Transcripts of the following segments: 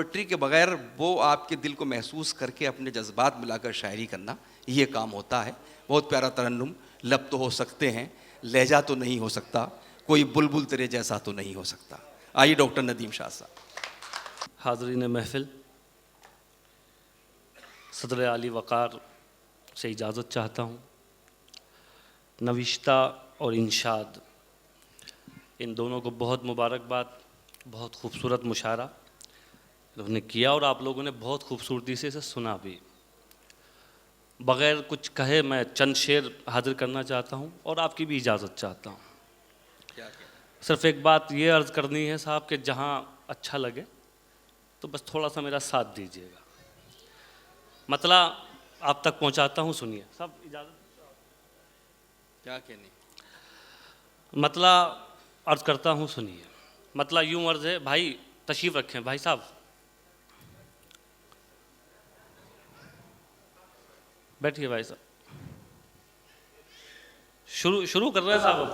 Poetry के बगैर वो आपके दिल को महसूस करके अपने जज्बात मिलाकर शायरी करना, ये काम होता है। बहुत प्यारा तरन्नुम। लब तो हो सकते हैं, लहजा तो नहीं हो सकता, कोई बुलबुल तेरे जैसा तो नहीं हो सकता। आइए डॉक्टर नदीम शाह साहब। हाज़रीन महफिल, सदर आली वक़ार से इजाज़त चाहता हूँ। नविश्ता और इंशाद, इन दोनों को बहुत मुबारकबाद। बहुत खूबसूरत मुशायरा उन्होंने किया और आप लोगों ने बहुत खूबसूरती से इसे सुना भी। बग़ैर कुछ कहे मैं चंद शेर हाज़िर करना चाहता हूँ और आपकी भी इजाज़त चाहता हूँ। सिर्फ़ एक बात ये अर्ज़ करनी है साहब कि जहाँ अच्छा लगे तो बस थोड़ा सा मेरा साथ दीजिएगा। मतलब आप तक पहुँचाता हूँ, सुनिए सब। इजाज़त क्या कहनी? मतलब अर्ज़ करता हूँ, सुनिए। मतलब यूँ अर्ज़ है, भाई तशरीफ़ रखें भाई साहब, बैठिए भाई साहब। शुरू कर रहे हैं साहब।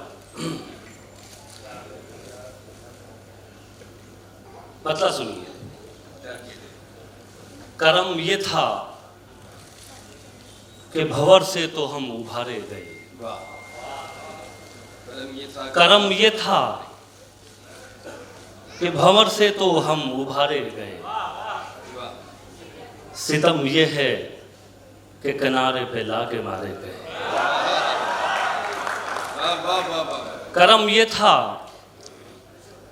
मतलब सुनिए, करम ये था कि भंवर से तो हम उभारे गए। करम ये था कि भंवर से तो हम उभारे गए। सितम ये है कि किनारे पे लाके मारे गए। करम ये था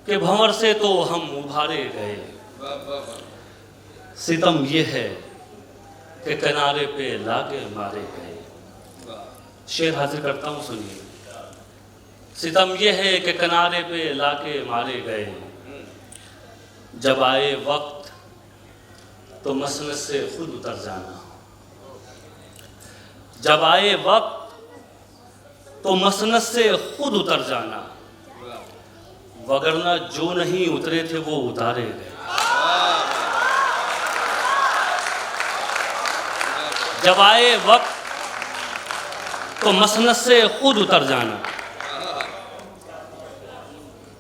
कि भंवर से तो हम उभारे गए। सितम ये है कि किनारे पे लाके मारे गए। शेर हाजिर करता हूँ, सुनिए। सितम ये है कि किनारे पे लाके मारे गए। जब आए वक्त तो मसनद से खुद उतर जाना। जब आए वक्त तो मसनद से खुद उतर जाना, वगरना जो नहीं उतरे थे वो उतारे गए। जब आए वक्त तो मसनद से खुद उतर जाना।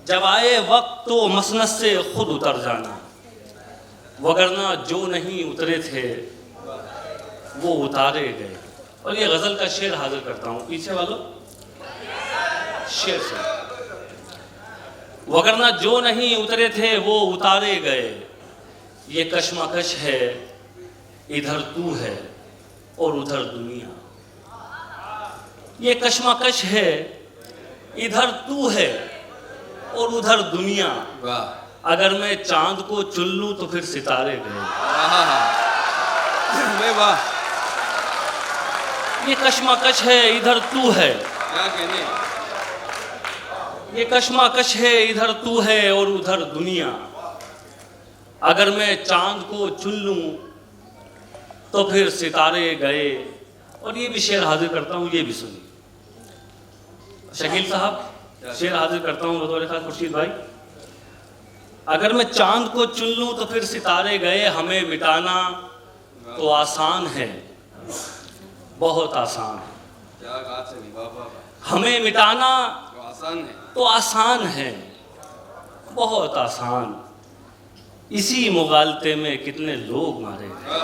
जब आए वक्त तो मसनद से खुद उतर जाना, वगरना जो नहीं उतरे थे वो उतारे गए। और ये गज़ल का शेर हाजिर करता हूँ, पीछे वालों शेर से। वगरना जो नहीं उतरे थे वो उतारे गए। ये कश्मकश है, इधर तू है और उधर दुनिया। ये कश्मकश है, इधर तू है और उधर दुनिया। अगर मैं चांद को चुन लूं तो फिर सितारे गए। वाह। ये कश्मकश है, इधर तू है। क्या कहने? ये कश्मकश है, इधर तू है और उधर दुनिया। अगर मैं चांद को चुन लूं तो फिर सितारे गए। और ये भी शेर हाजिर करता हूँ, ये भी सुनिए। शकील साहब, शेर हाजिर करता हूँ बतौर खास खुर्शीद भाई। अगर मैं चांद को चुन लूं तो फिर सितारे गए। हमें मिटाना तो आसान है, बहुत आसान है। हमें मिटाना तो आसान है, बहुत आसान। इसी मुगालते में कितने लोग मारे गए।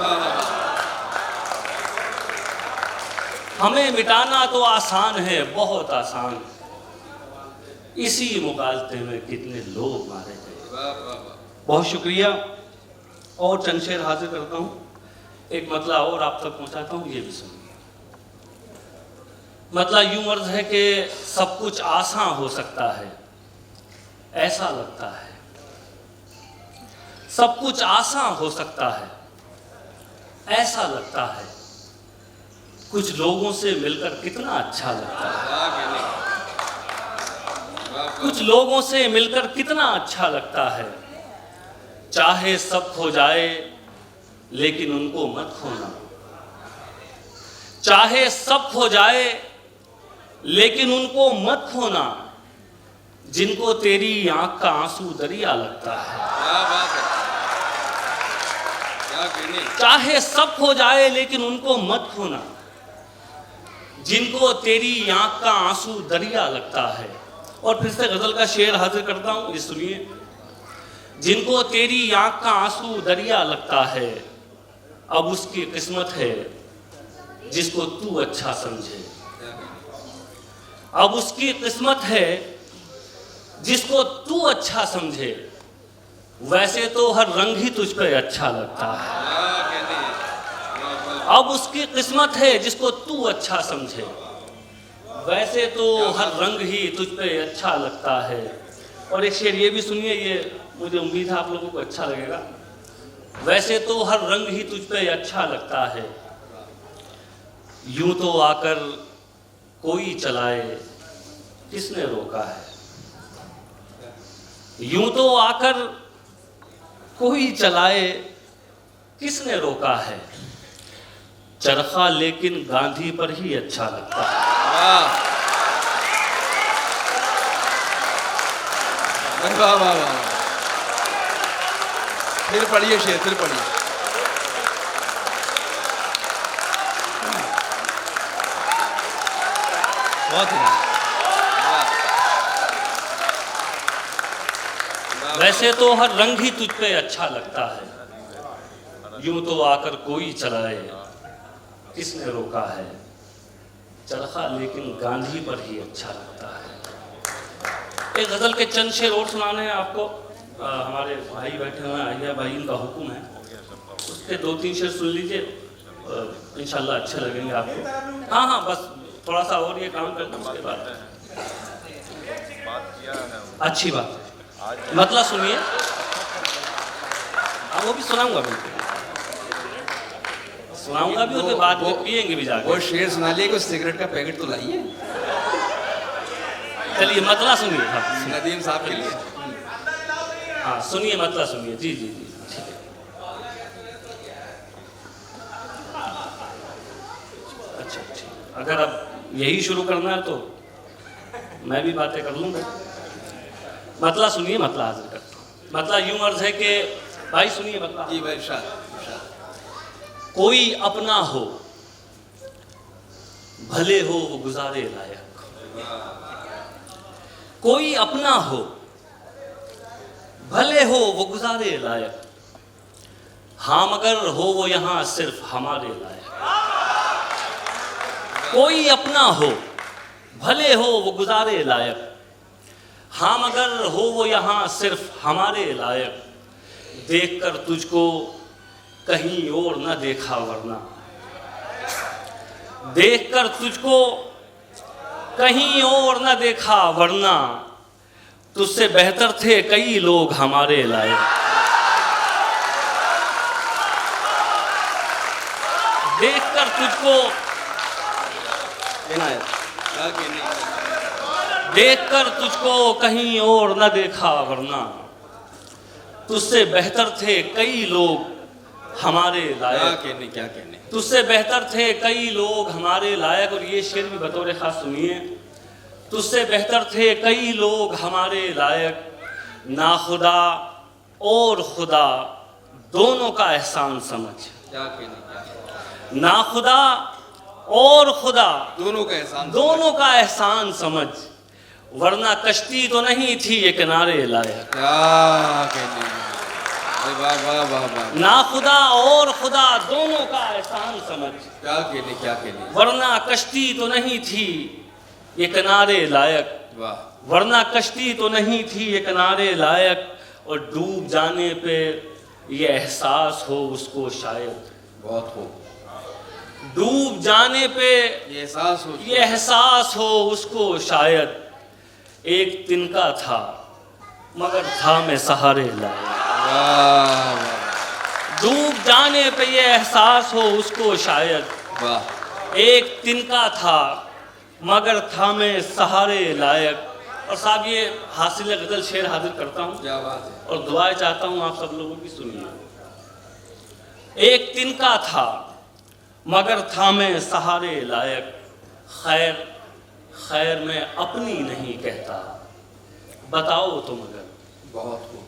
हमें मिटाना तो आसान है, बहुत आसान। इसी मुगालते में कितने लोग मारे गए। बहुत शुक्रिया। और चंद शेर हाजिर करता हूँ, एक मतला और आप तक पहुँचाता हूँ, ये भी सुनिए। मतला यूं अर्ज है कि सब कुछ आसान हो सकता है, ऐसा लगता है। सब कुछ आसान हो सकता है, ऐसा लगता है। कुछ लोगों से मिलकर कितना अच्छा लगता है। कुछ लोगों से मिलकर कितना अच्छा लगता है। चाहे सब खो जाए लेकिन उनको मत खोना। चाहे सब खो जाए लेकिन उनको मत खोना, जिनको तेरी आंख का आंसू दरिया लगता है। क्या बात है, क्या कहने? चाहे सब खो जाए लेकिन उनको मत खोना, जिनको तेरी आंख का आंसू दरिया लगता है। और फिर से गजल का शेर हाजिर करता हूँ, ये सुनिए। जिनको तेरी आंख का आंसू दरिया लगता है, अब उसकी किस्मत है जिसको तू अच्छा समझे। अब उसकी किस्मत है जिसको तू अच्छा समझे। वैसे तो हर रंग ही तुझ पे अच्छा लगता है। अब उसकी किस्मत है जिसको तू अच्छा समझे। वैसे तो हर रंग ही तुझ पे अच्छा लगता है। और एक शेर ये भी सुनिए, ये मुझे उम्मीद है आप लोगों को अच्छा लगेगा। वैसे तो हर रंग ही तुझ पे अच्छा लगता है, यूं तो आकर कोई चलाए किसने रोका है। यूं तो आकर कोई चलाए किसने रोका है। चरखा लेकिन गांधी पर ही अच्छा लगता है। वाह वाह वाह। फिर पढ़िए शेर, फिर पढ़िए। बहुत ही वैसे तो हर रंग ही तुझ पे अच्छा लगता है, यूं तो आकर कोई चलाए किसने रोका है। चरखा लेकिन गांधी पर ही अच्छा लगता है। एक गजल के चंद शेर और सुनाने हैं आपको। हमारे भाई बैठे हुए हैं, आइया भाई, इनका हुक्म है, उसके 2-3 शेर सुन लीजिए, इंशाल्लाह अच्छे लगेंगे आपको। हाँ हाँ, बस थोड़ा सा और ये काम करना, उसके बाद अच्छी बात है। मतलब सुनिए, हाँ वो भी सुनाऊंगा, बिल्कुल सुनाऊंगा भी, उसके बाद में पिएंगे भी जाके। वो शेर सुना लिए, कुछ सिगरेट का पैकेट तो लाइए। चलिए मतलब सुनिए। हाँ नदीम साहब के लिए। हाँ सुनिए, मतलब सुनिए। जी जी जी, ठीक है। अच्छा ठीक, अगर अब यही शुरू करना है तो मैं भी बातें कर लूँगा। मतलब सुनिए, मतलब हाजिर करता हूँ। मतलब यूं अर्ज है कि भाई सुनिए मतलब। जी भाई, इरशाद। कोई अपना हो भले हो वो गुजारे लायक। कोई अपना हो भले हो वो गुजारे लायक, हाँ मगर हो वो यहाँ सिर्फ हमारे लायक। कोई अपना हो भले हो वो गुजारे लायक, हाँ मगर हो वो यहाँ सिर्फ हमारे लायक। देखकर तुझको कहीं और न देखा वरना, देखकर तुझको कहीं और न देखा वरना, तुझसे बेहतर थे कई लोग हमारे लायक। देखकर तुझको देखकर तुझको कहीं और न देखा वरना, तुझसे बेहतर थे कई लोग हमारे लायक। क्या कहने। तुझसे बेहतर थे कई लोग हमारे लायक। और ये शेर भी बतौर खास सुनिए। तुझसे बेहतर थे कई लोग हमारे लायक, ना खुदा और खुदा दोनों का एहसान समझ। क्या कहने। ना खुदा और खुदा दोनों का एहसान, दोनों का एहसान समझ, वरना कश्ती तो नहीं थी ये किनारे लायक। क्या कहने। वाह वाह वाह वाह। ना खुदा और खुदा दोनों का एहसान समझ, क्या कहने, क्या कहने। वरना कश्ती तो नहीं थी ये किनारे लायक। वाह। वरना कश्ती तो नहीं थी ये किनारे लायक। और डूब जाने पे ये एहसास हो उसको शायद, बहुत हो। डूब जाने पे ये एहसास हो, ये एहसास हो उसको शायद, एक तिनका था मगर था मैं सहारे लायक। वाह। डूब जाने पे ये एहसास हो उसको शायद, वाह। एक तिनका था मगर था मैं सहारे लायक। और साहब ये हासिल गजल शेर हाजिर करता हूँ, क्या बात है। और दुआएं चाहता हूँ आप सब लोगों की सुनिए। एक तिनका था मगर था मैं सहारे लायक, खैर खैर मैं अपनी नहीं कहता, बताओ तो मगर। बहुत हो।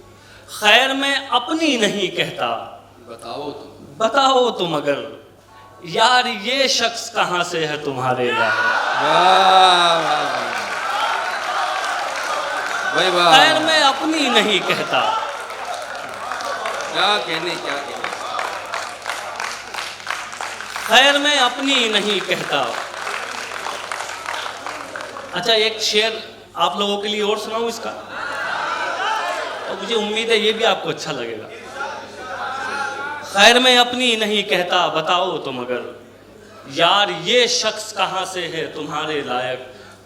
खैर मैं अपनी नहीं कहता, बताओ तो। बताओ तो मगर, यार ये शख्स कहाँ से है तुम्हारे लायक। वाह वाह वाह। खैर मैं अपनी नहीं कहता, क्या कहने, क्या कहने। खैर मैं अपनी नहीं कहता। अच्छा एक शेर आप लोगों के लिए और सुनाऊं इसका, और मुझे उम्मीद है ये भी आपको अच्छा लगेगा। खैर मैं अपनी नहीं कहता, बताओ तुम अगर, यार ये शख्स कहाँ से है तुम्हारे लायक,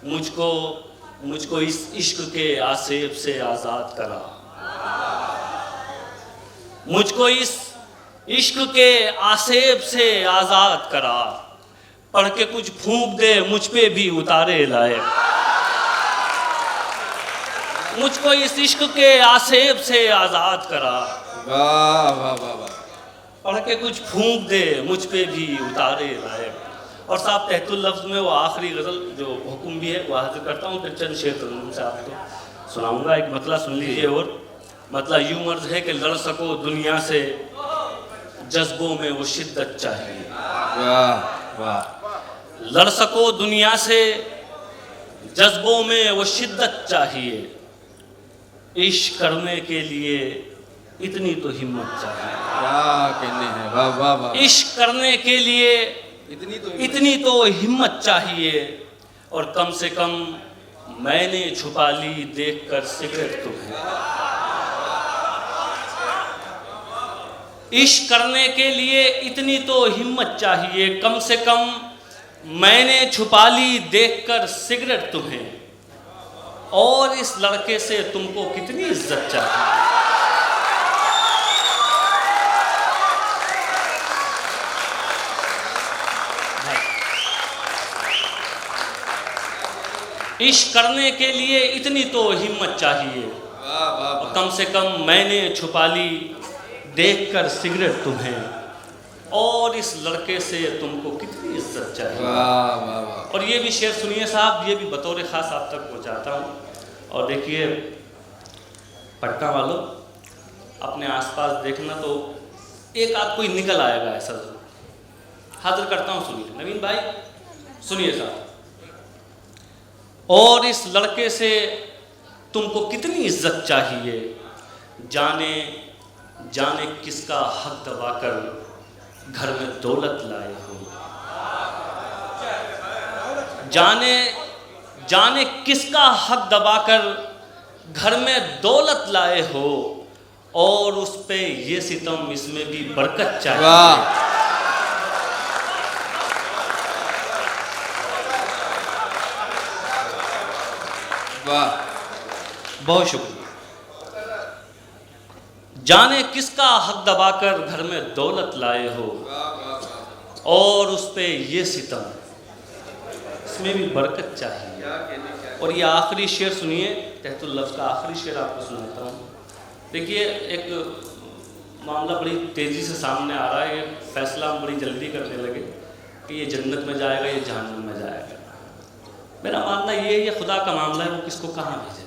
मुझको इस इश्क के आसेब से आज़ाद करा, मुझको इस इश्क के आसेब से आज़ाद करा, पढ़ के कुछ फूंक दे मुझ पे भी उतारे लायक, मुझको इस इश्क के आसेब से आज़ाद करा, वाह वाह वाह वाह। पढ़ के कुछ फूंक दे मुझ पे भी उतारे लायक। और साहब तहतुल लफ्ज़ में वो आखिरी गज़ल जो हुक्म भी है वो हाजिर करता हूँ, फिर चंद शेर तरन्नुम से आपको सुनाऊंगा। एक मतला सुन लीजिए। और मतला यूं मर्ज है कि लड़ सको दुनिया से, जज्बों में वो शिद्दत चाहिए। वाह वाह। लड़ सको दुनिया से, जज्बों में वो शिद्दत चाहिए, इश्क करने के लिए इतनी तो हिम्मत चाहिए। क्या कहने हैं, वाह वाह वाह। इश्क करने के लिए इतनी तो हिम्मत चाहिए, और कम से कम मैंने छुपा ली देखकर सिगरेट तुम्हें। इश्क करने के लिए इतनी तो हिम्मत चाहिए, कम से कम मैंने छुपा ली देखकर सिगरेट तुम्हें, और इस लड़के से तुमको कितनी इज्जत चाहिए। इश्क करने के लिए इतनी तो हिम्मत चाहिए, वाह वाह वाह। कम से कम मैंने छुपा ली देखकर सिगरेट तुम्हें, और इस लड़के से तुमको कितनी इज्जत चाहिए। वाह वाह वाह। और ये भी शेर सुनिए साहब, ये भी बतौर ख़ास आप तक पहुँचाता हूँ। और देखिए पटना वालों, अपने आसपास देखना तो एक आध कोई निकल आएगा ऐसा जरूर। हाजिर करता हूँ, सुनिए नवीन भाई, सुनिए साहब। और इस लड़के से तुमको कितनी इज्जत चाहिए, जाने जाने किसका हक दबाकर घर में दौलत लाए हो, जाने जाने किसका हक दबाकर घर में दौलत लाए हो, और उस पे ये सितम इसमें भी बरकत चाहिए। वाह। वाह, बहुत शुक्रिया। जाने किसका हक दबाकर घर में दौलत लाए हो, और उस पे ये सितम, इसमें भी बरकत चाहिए। और ये आखिरी शेर सुनिए, तहतुल लफ्ज़ का आखिरी शेर आपको सुनाता हूँ। देखिए एक मामला बड़ी तेज़ी से सामने आ रहा है, ये फैसला हम बड़ी जल्दी करने लगे कि ये जन्नत में जाएगा, ये जहन्नम में जाएगा। मेरा मानना ये है, ये खुदा का मामला है, वो किसको कहाँ भेजेगा।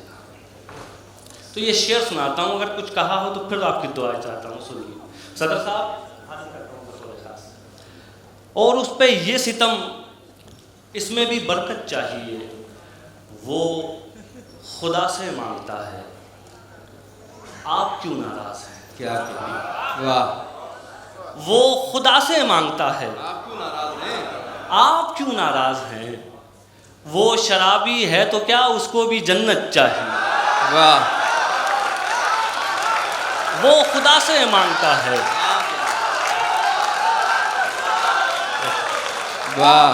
तो ये शेर सुनाता हूँ, अगर कुछ कहा हो तो फिर आपकी दुआएं चाहता हूँ, सुनिए। सदर साहब, और उस पे ये सितम, इसमें भी बरकत चाहिए, वो खुदा से मांगता है, आप क्यों नाराज हैं। क्या कहने, वाह। वो खुदा से मांगता है, आप क्यों नाराज हैं, आप क्यों नाराज हैं। वो शराबी है तो क्या, उसको भी जन्नत चाहिए। वाह। वो खुदा से मांगता है, वाह।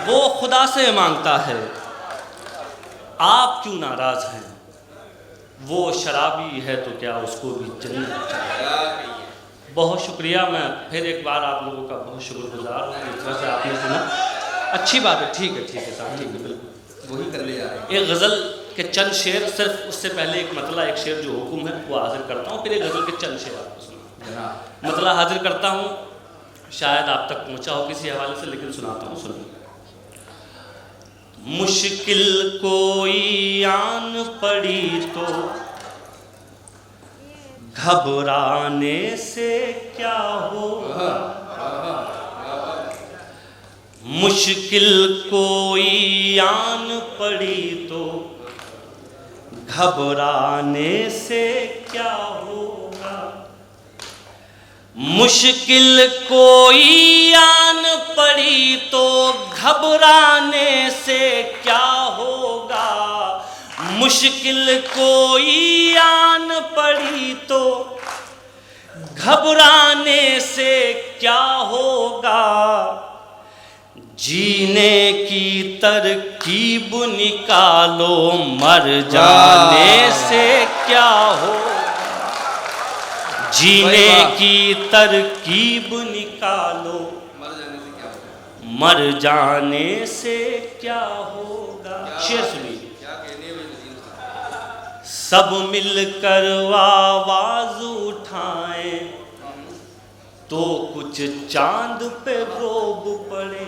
वो खुदा से मांगता है, आप क्यों नाराज हैं। वो शराबी है तो क्या, उसको भी जन्नत चाहिए। बहुत शुक्रिया, मैं फिर एक बार आप लोगों का बहुत शुक्रगुजार हूँ, इस तरह से आपने सुना। अच्छी बात है, ठीक है साहब, ठीक है, बिल्कुल वही कर ले जा रहे हैं। एक गज़ल के चंद शेर, सिर्फ उससे पहले एक मतला, एक शेर जो हुक्म है वो हाजिर करता हूँ, फिर एक गज़ल के चंद शेर आपको सुना। मतला हाजिर करता हूँ, शायद आप तक पहुँचा हो किसी हवाले से, लेकिन सुनाता हूँ, सुनिए। मुश्किल कोई आन पड़ी तो घबराने से क्या होगा, मुश्किल कोई आन पड़ी तो घबराने से क्या होगा, मुश्किल कोई आन पड़ी तो घबराने से क्या होगा, मुश्किल कोई आन पड़ी तो घबराने से क्या होगा, जीने की तरकीब निकालो मर जाने से क्या होगा, जीने की तरकीब निकालो मर जाने से क्या होगा। शेर सुनिए। सब मिलकर आवाज उठाएं तो कुछ चांद पे रोब पड़े,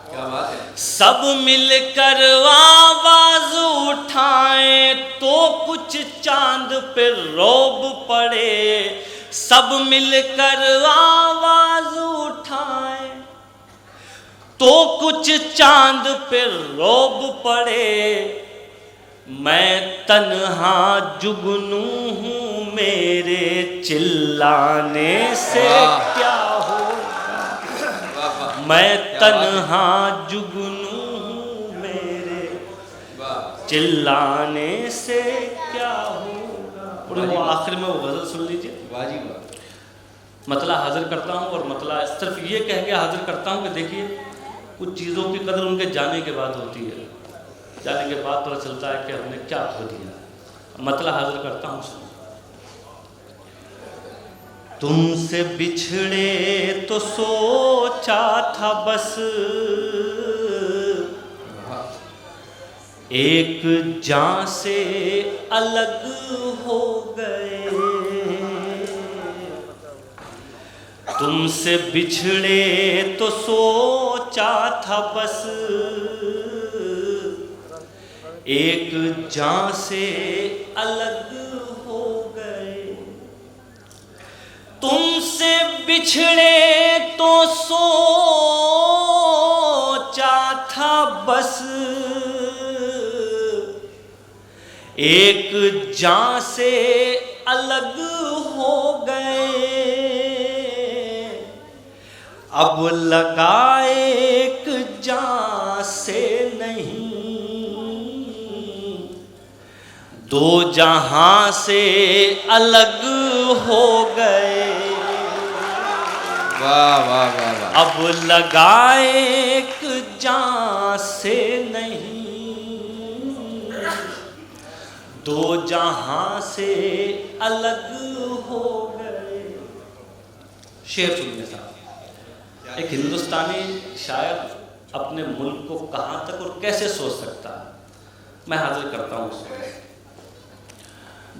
क्या बात है। सब मिलकर आवाज उठाएं तो कुछ चांद पे रोब पड़े, सब मिलकर आवाज उठाएं तो कुछ चांद पे रोब पड़े, मैं तन्हा जुगनू हूँ मेरे चिल्लाने से क्या होगा, मैं तन्हा जुगनू हूँ मेरे चिल्लाने से क्या होगा। और वो आखिर में वो गज़ल सुन लीजिए। मतला हाजिर करता हूँ और मतला सिर्फ ये कह के हाजिर करता हूँ कि देखिए कुछ चीज़ों की कदर उनके जाने के बाद होती है, जाने के बाद पता चलता है कि हमने क्या खो दिया। मतला हाजिर करता हूँ। तुमसे बिछड़े तो सोचा था बस एक जान से अलग हो गए, तुमसे बिछड़े तो सोचा था बस एक जान से अलग हो गए, तुमसे बिछड़े तो सोचा था बस एक जान से अलग हो गए, अब लगाए एक जान से नहीं दो जहां से अलग हो गए, वाह वाह वाह वाह। अब लगाए एक जान से नहीं दो जहां से अलग हो गए। शेर सुनिए साहब। एक हिंदुस्तानी शायर अपने मुल्क को कहां तक और कैसे सोच सकता है, मैं हाजिर करता हूं उसको।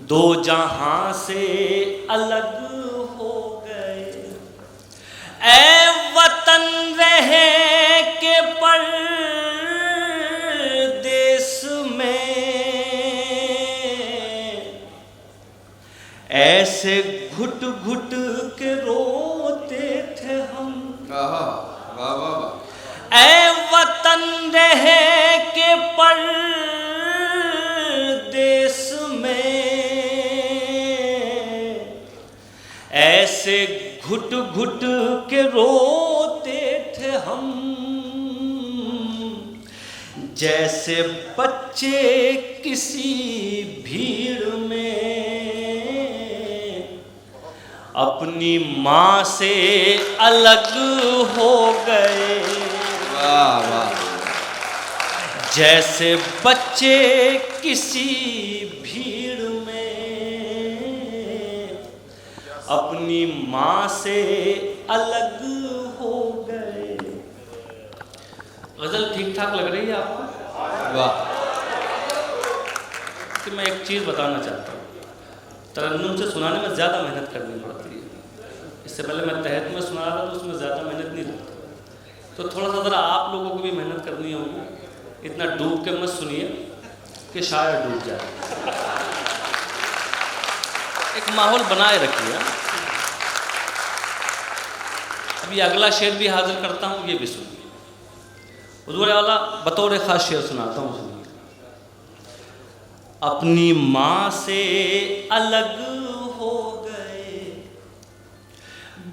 दो जहां से अलग हो गए, ऐ वतन रहे के परदेस में, ऐसे घुट घुट के रोते थे हम। वाह वाह वाह। ऐ वतन रहे के परदेस में, ऐसे घुट घुट के रोते थे हम, जैसे बच्चे किसी भीड़ में अपनी माँ से अलग हो गए। वाह वाह। जैसे बच्चे किसी भीड़ में अपनी माँ से अलग हो गए। गजल ठीक ठाक लग रही है आपको? वाह। कि मैं एक चीज़ बताना चाहता हूँ, तरन्नुम से सुनाने में ज़्यादा मेहनत करनी पड़ती है। इससे पहले मैं तहत में सुना रहा था तो उसमें ज़्यादा मेहनत नहीं लगती, तो थोड़ा सा ज़रा आप लोगों को भी मेहनत करनी होगी। इतना डूब के मत सुनिए कि शायर डूब जाए, एक माहौल बनाए रखिए। अभी अगला शेर भी हाजिर करता हूँ, ये भी सुनिए। हुजूर वाला बतौर खास शेर सुनाता हूँ, सुनिए। अपनी माँ से अलग हो गए।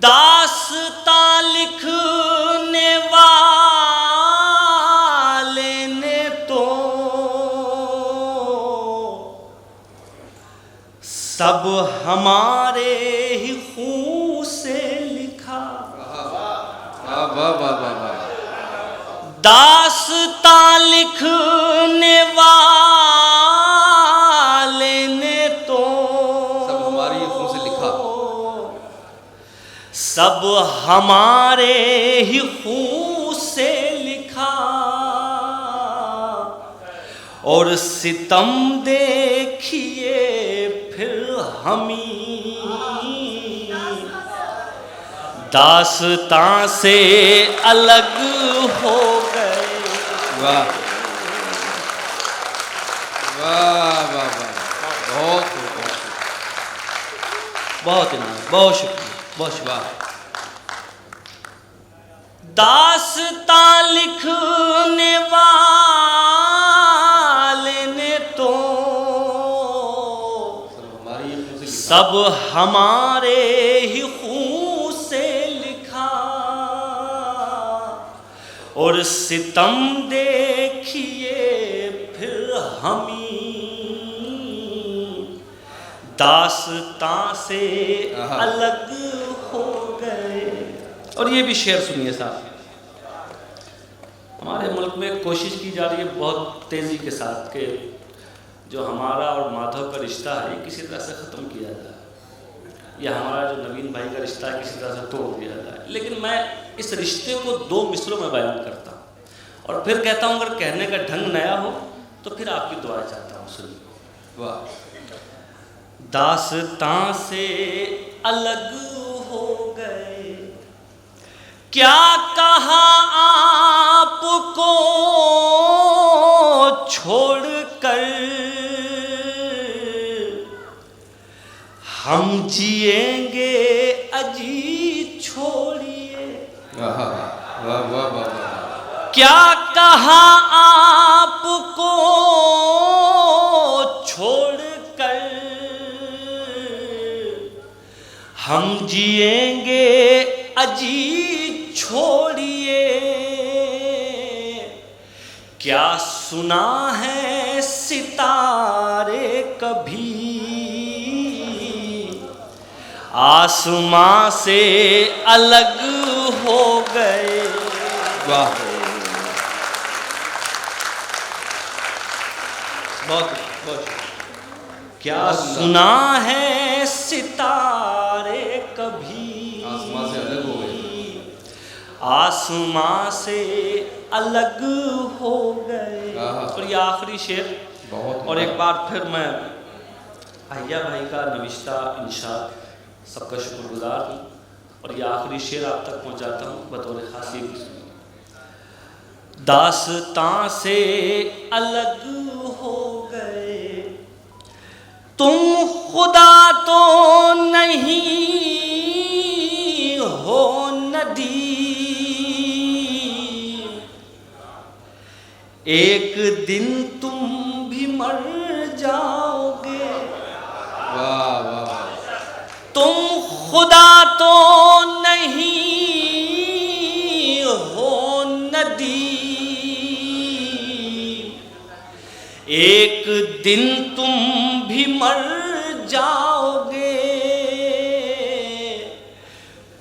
दास्तां लिखने वाले ने तो सब हमारे ही खून से लिखा। वाह वाह वाह वाह वाह। दास्तां लिखने वाले ने तो सब हमारी खून से लिखा। सब हमारे ही खून से लिखा। और सितम देखिए फिर हमी दास्तां से अलग हो गए। वाह वाह वाह वाह, बहुत बहुत इनाम, बहुत शुक्रिया, बहुत शुक्रिया। वाह। दास्तां लिखने वाले ने तो सब हमारे ही खून से लिखा। और सितम देखिए फिर हमी दास्तां से अलग हो गए। और ये भी शेर सुनिए साहब। हमारे मुल्क में कोशिश की जा रही है बहुत तेज़ी के साथ कि जो हमारा और माधव का रिश्ता है किसी तरह से ख़त्म किया जाए, या हमारा जो नवीन भाई का रिश्ता है किसी तरह से तोड़ दिया जाए। लेकिन मैं इस रिश्ते को 2 मिसरों में बयान करता हूँ और फिर कहता हूँ अगर कहने का ढंग नया हो तो फिर आपकी दुआ चाहता हूँ, सुनिए। वाह। दास्तां से अलग हो गए, क्या कहा आपको छोड़कर, हम जिएंगे अजी छोड़िए। वाह वाह वाह वाह। क्या कहा आपको छोड़कर, हम जिएंगे अजी छोड़िए। क्या सुना है सितारे कभी आसमां से अलग हो गए। वाह। बहुत बहुत। क्या सुना है सितारे कभी आसमां से अलग हो गए। आसमां से अलग हो गए। और ये आखिरी शेर बहुत। और एक बार फिर मैं अहिया भाई का नविश्ता इंशाद सबका शुक्रगुजार हूँ और ये आखिरी शेर आप तक पहुँचाता हूँ बतौर खासी। दास्तां से अलग हो गए, तुम खुदा तो नहीं हो नदी, एक दिन तुम भी मर जाओगे। वाह वाह। तुम खुदा तो नहीं हो नदी, एक दिन तुम भी मर जाओगे।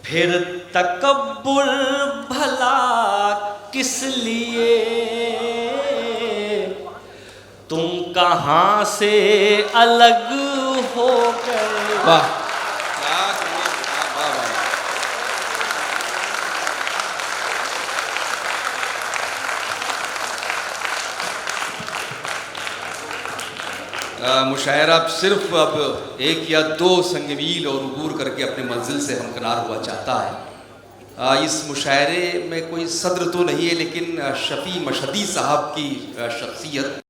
फिर तकब्बुर भला किस लिए, तुम कहाँ से अलग हो गए। वाह। मुशायरा सिर्फ अब 1 या 2 संगमील और उबूर करके अपनी मंजिल से हमकिनार हुआ चाहता है। इस मुशायरे में कोई सदर तो नहीं है, लेकिन शफ़ी मशहदी साहब की शख्सियत